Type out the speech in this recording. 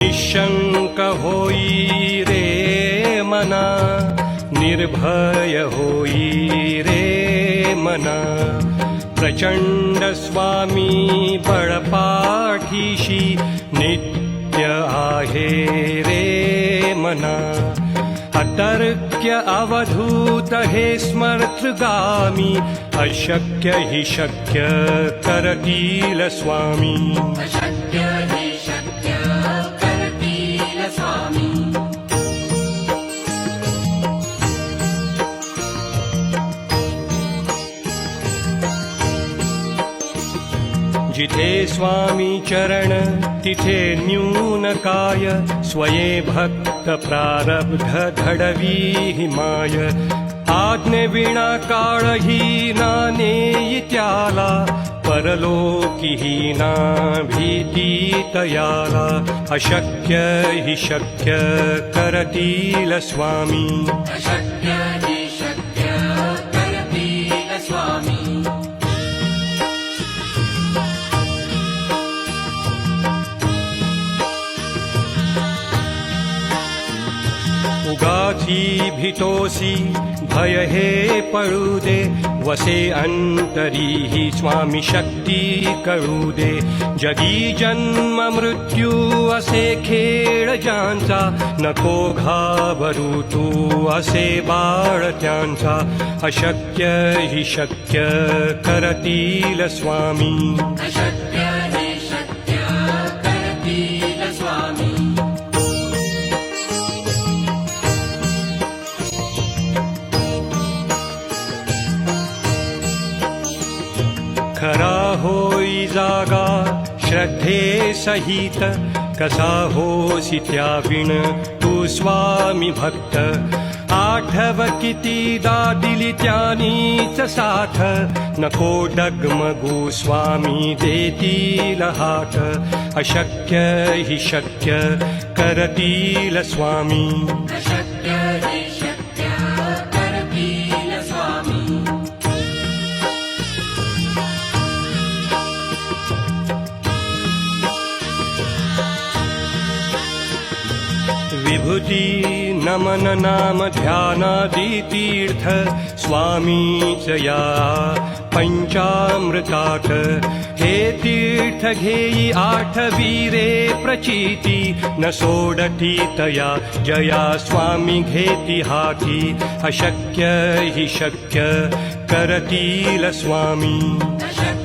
निशंक होई रे मना, निर्भय होई रे मना. प्रचंड स्वामी बळपाठीशी नित्य आहे रे मना. अतर्क्य अवधूत हे स्मर्तगामी, अशक्य हि शक्य करतील स्वामी. अशक्य हि शक्य करतील स्वामी. जिथे स्वामी चरण तिथे न्यून काय, स्वये भक्त प्रारब्ध घडवी हिमाय. आज्ञेविना काळही ना नेई त्याला, परलोकीही ना भीती तयाला. अशक्य हि शक्य करतील स्वामी. अशक्य हि शक्य करतील स्वामी. उगाची भीतोसी भय हे पळू दे, वसे अंतरी ही स्वामी शक्ती कळू दे. जगी जन्म मृत्यू असे खेळ ज्यांचा, नको घाबरू तू असे बाळ त्यांचा. अशक्य हि शक्य करतील स्वामी. अशक्य हि शक्य करतील स्वामी. खरा होई जागा श्रद्धे सहित, कसा होसी त्याविण तू स्वामी भक्त. आठव कितीदा दिली त्यानीच साथ, नको डगमगू स्वामी देतील हात. अशक्य हि शक्य करतील स्वामी. अशक्य हि शक्य करतील स्वामी. विभूती नमन नाम ध्यानादि तीर्थ, स्वामीच या पंचामृतात. हे तीर्थ घेई आठवी रे प्रचिती, न सोडती तया जया स्वामी घेती हाती. अशक्य हि शक्य करतील स्वामी. अशक्य